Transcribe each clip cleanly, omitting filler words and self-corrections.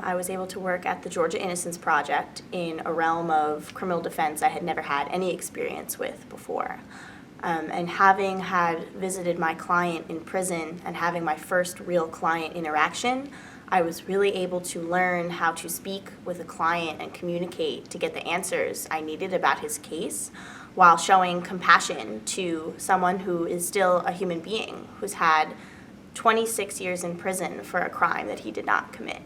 I was able to work at the Georgia Innocence Project in a realm of criminal defense I had never had any experience with before. And having had visited my client in prison and having my first real client interaction, I was really able to learn how to speak with a client and communicate to get the answers I needed about his case, while showing compassion to someone who is still a human being, who's had 26 years in prison for a crime that he did not commit.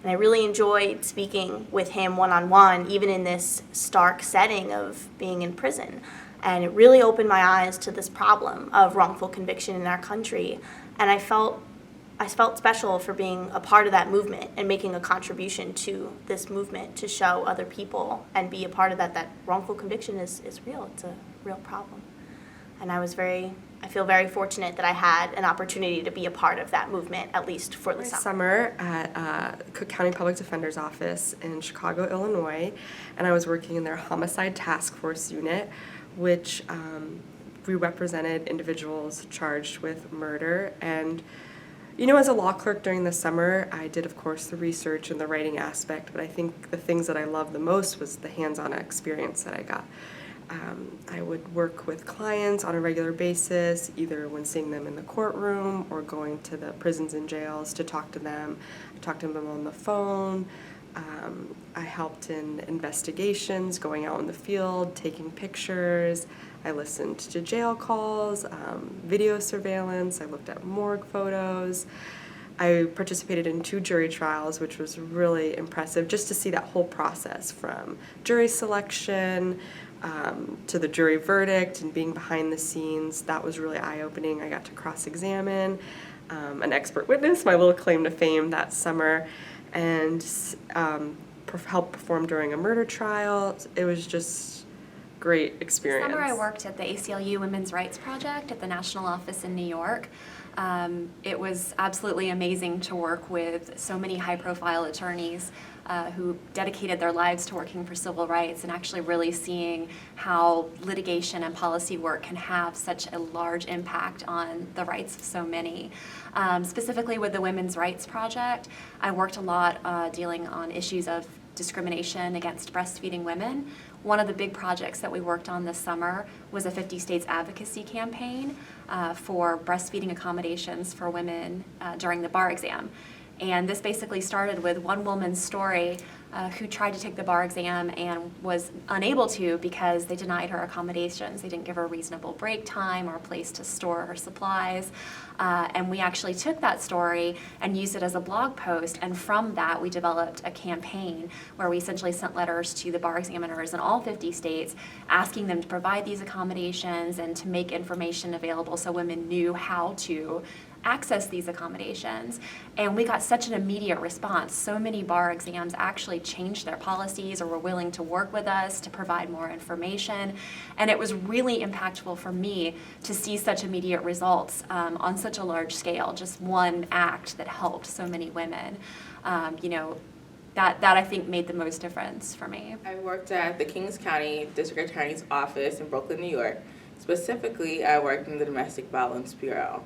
And I really enjoyed speaking with him one-on-one, even in this stark setting of being in prison. And it really opened my eyes to this problem of wrongful conviction in our country. And I felt special for being a part of that movement and making a contribution to this movement to show other people and be a part of that wrongful conviction is real. It's a real problem. And I feel very fortunate that I had an opportunity to be a part of that movement, at least for the summer at Cook County Public Defender's Office in Chicago, Illinois, and I was working in their Homicide Task Force unit, which we represented individuals charged with murder. And as a law clerk during the summer, I did, of course, the research and the writing aspect, but I think the things that I loved the most was the hands-on experience that I got. I would work with clients on a regular basis, either when seeing them in the courtroom or going to the prisons and jails to talk to them. I talked to them on the phone. I helped in investigations, going out in the field, taking pictures. I listened to jail calls, video surveillance. I looked at morgue photos. I participated in 2 jury trials, which was really impressive, just to see that whole process from jury selection to the jury verdict and being behind the scenes. That was really eye-opening. I got to cross-examine an expert witness, my little claim to fame that summer, and helped perform during a murder trial. It was just great experience. This summer I worked at the ACLU Women's Rights Project at the national office in New York. It was absolutely amazing to work with so many high-profile attorneys who dedicated their lives to working for civil rights, and actually really seeing how litigation and policy work can have such a large impact on the rights of so many. Specifically with the Women's Rights Project, I worked a lot dealing on issues of discrimination against breastfeeding women. One of the big projects that we worked on this summer was a 50 states advocacy campaign for breastfeeding accommodations for women during the bar exam. And this basically started with one woman's story who tried to take the bar exam and was unable to because they denied her accommodations. They didn't give her reasonable break time or a place to store her supplies. And we actually took that story and used it as a blog post, and from that we developed a campaign where we essentially sent letters to the bar examiners in all 50 states asking them to provide these accommodations and to make information available so women knew how to access these accommodations. And we got such an immediate response. So many bar exams actually changed their policies or were willing to work with us to provide more information. And it was really impactful for me to see such immediate results on such a large scale, just one act that helped so many women. That I think made the most difference for me. I worked at the Kings County District Attorney's Office in Brooklyn, New York. Specifically, I worked in the Domestic Violence Bureau.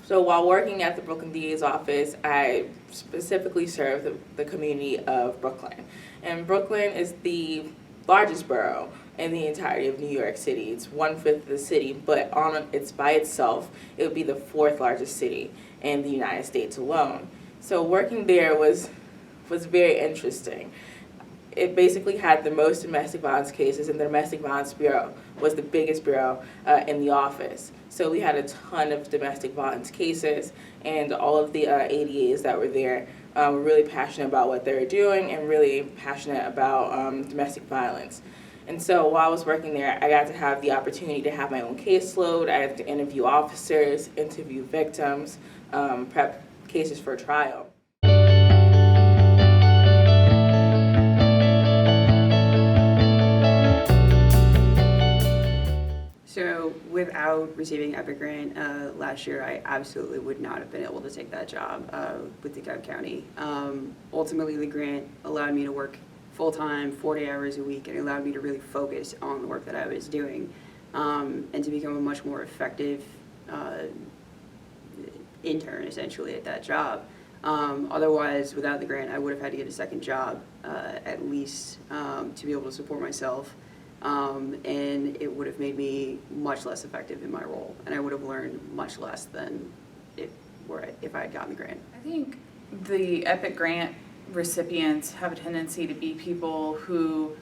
So while working at the Brooklyn DA's office, I specifically served the community of Brooklyn. And Brooklyn is the largest borough in the entirety of New York City. It's 1/5 of the city, but it's by itself, it would be the 4th largest city in the United States alone. So working there was very interesting. It basically had the most domestic violence cases, and the Domestic Violence Bureau was the biggest bureau in the office. So we had a ton of domestic violence cases, and all of the ADAs that were there were really passionate about what they were doing and really passionate about domestic violence. And so while I was working there, I got to have the opportunity to have my own caseload. I had to interview officers, interview victims, prep cases for trial. So without receiving EPIC grant last year, I absolutely would not have been able to take that job with DeKalb County. Ultimately, the grant allowed me to work full-time, 40 hours a week, and it allowed me to really focus on the work that I was doing and to become a much more effective intern, essentially, at that job. Otherwise, without the grant, I would have had to get a second job at least to be able to support myself. And it would have made me much less effective in my role, and I would have learned much less than if I had gotten the grant. I think the EPIC grant recipients have a tendency to be people who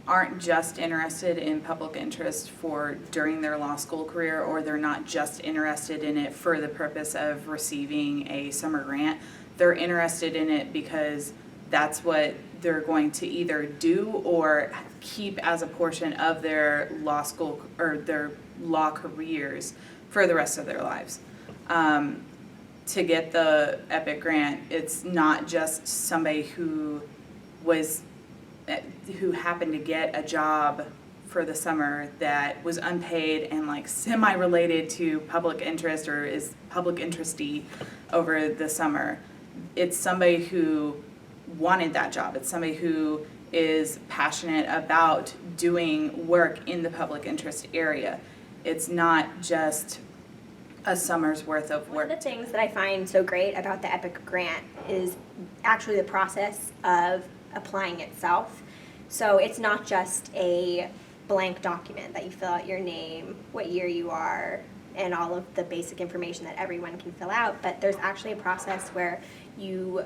aren't just interested in public interest for during their law school career, or they're not just interested in it for the purpose of receiving a summer grant. They're interested in it because that's what they're going to either do or keep as a portion of their law school or their law careers for the rest of their lives. To get the EPIC grant, it's not just somebody who happened to get a job for the summer that was unpaid and like semi-related to public interest or is public interesty over the summer. It's somebody who wanted that job. It's somebody who is passionate about doing work in the public interest area. It's not just a summer's worth of One work. of the things that I find so great about the EPIC grant is actually the process of applying itself. So it's not just a blank document that you fill out your name, what year you are, and all of the basic information that everyone can fill out, but there's actually a process where you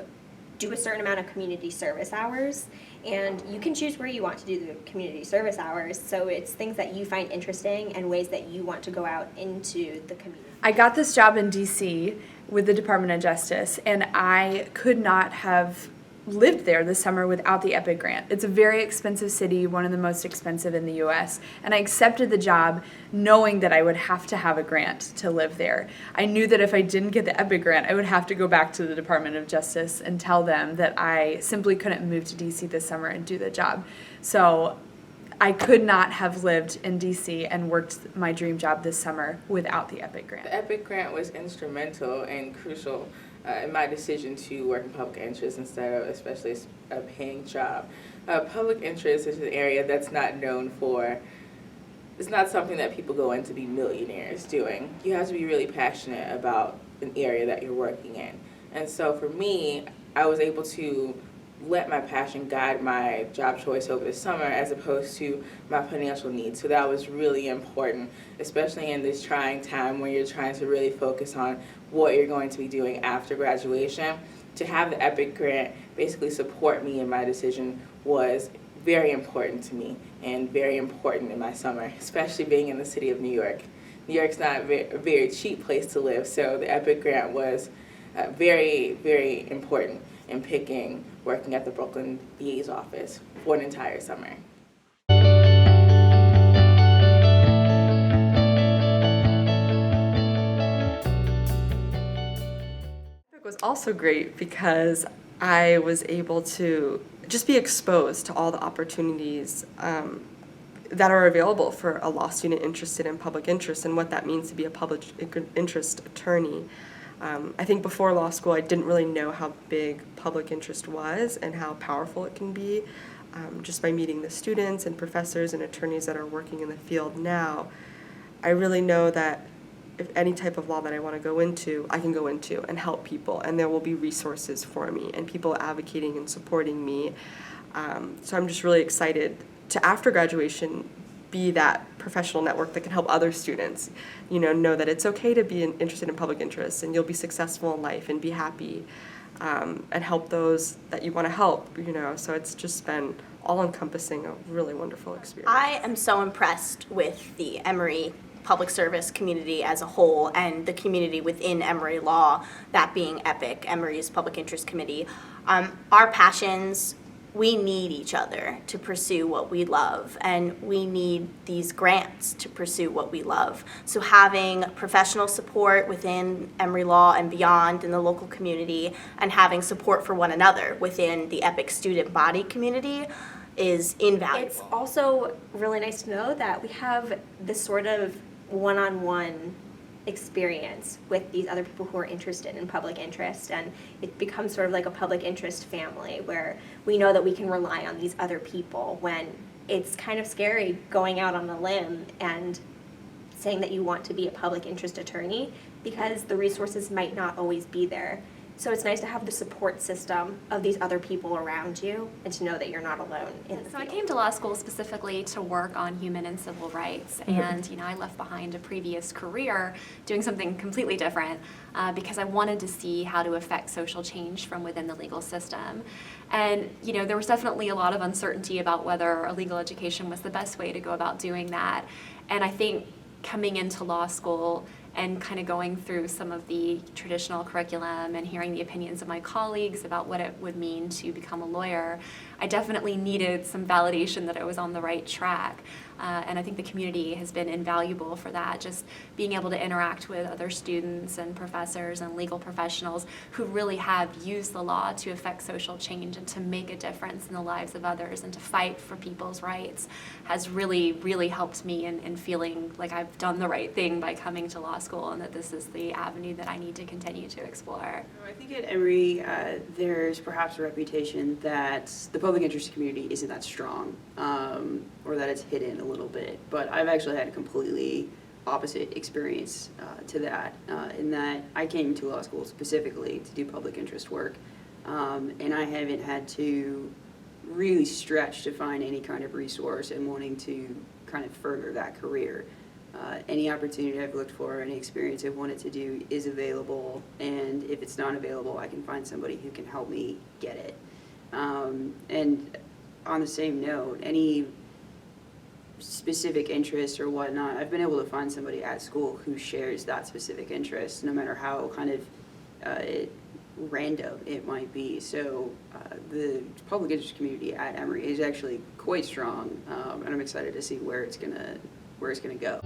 do a certain amount of community service hours, and you can choose where you want to do the community service hours. So it's things that you find interesting and ways that you want to go out into the community. I got this job in DC with the Department of Justice, and I could not have lived there this summer without the EPIC grant. It's a very expensive city, one of the most expensive in the US, and I accepted the job knowing that I would have to have a grant to live there. I knew that if I didn't get the EPIC grant, I would have to go back to the Department of Justice and tell them that I simply couldn't move to DC this summer and do the job. So I could not have lived in DC and worked my dream job this summer without the EPIC grant. The EPIC grant was instrumental and crucial in my decision to work in public interest instead of especially a paying job. Public interest is an area that's not known for, it's not something that people go in to be millionaires doing. You have to be really passionate about an area that you're working in. And so for me, I was able to let my passion guide my job choice over the summer as opposed to my financial needs. So that was really important, especially in this trying time when you're trying to really focus on what you're going to be doing after graduation. To have the EPIC grant basically support me in my decision was very important to me and very important in my summer, especially being in the city of New York. New York's not a very cheap place to live, so the EPIC grant was very, very important in picking working at the Brooklyn DA's office for an entire summer. It was also great because I was able to just be exposed to all the opportunities that are available for a law student interested in public interest and what that means to be a public interest attorney. I think before law school, I didn't really know how big public interest was and how powerful it can be. Just by meeting the students and professors and attorneys that are working in the field now, I really know that if any type of law that I want to go into, I can go into and help people, and there will be resources for me and people advocating and supporting me. So I'm just really excited to, after graduation, be that professional network that can help other students, know that it's okay to be interested in public interest and you'll be successful in life and be happy, and help those that you want to help, So it's just been all-encompassing, a really wonderful experience. I am so impressed with the Emory public service community as a whole and the community within Emory Law, that being EPIC, Emory's Public Interest Committee. Our passions, we need each other to pursue what we love, and we need these grants to pursue what we love. So having professional support within Emory Law and beyond in the local community, and having support for one another within the EPIC student body community is invaluable. It's also really nice to know that we have this sort of one-on-one experience with these other people who are interested in public interest, and it becomes sort of like a public interest family where we know that we can rely on these other people when it's kind of scary going out on a limb and saying that you want to be a public interest attorney because the resources might not always be there. So it's nice to have the support system of these other people around you and to know that you're not alone in the So I field. came to law school specifically to work on human and civil rights, and I left behind a previous career doing something completely different because I wanted to see how to affect social change from within the legal system. And there was definitely a lot of uncertainty about whether a legal education was the best way to go about doing that. And I think coming into law school and kind of going through some of the traditional curriculum and hearing the opinions of my colleagues about what it would mean to become a lawyer, I definitely needed some validation that I was on the right track. And I think the community has been invaluable for that, just being able to interact with other students and professors and legal professionals who really have used the law to affect social change and to make a difference in the lives of others and to fight for people's rights has really, really helped me in feeling like I've done the right thing by coming to law school and that this is the avenue that I need to continue to explore. I think at Emory, there's perhaps a reputation that the public interest community isn't that strong, or that it's hidden a little bit. But I've actually had a completely opposite experience to that, in that I came to law school specifically to do public interest work, and I haven't had to really stretch to find any kind of resource and wanting to kind of further that career. Any opportunity I've looked for, any experience I've wanted to do is available, and if it's not available, I can find somebody who can help me get it. And on the same note, any specific interest or whatnot, I've been able to find somebody at school who shares that specific interest, no matter how kind of random it might be. So the public interest community at Emory is actually quite strong, and I'm excited to see where it's gonna go.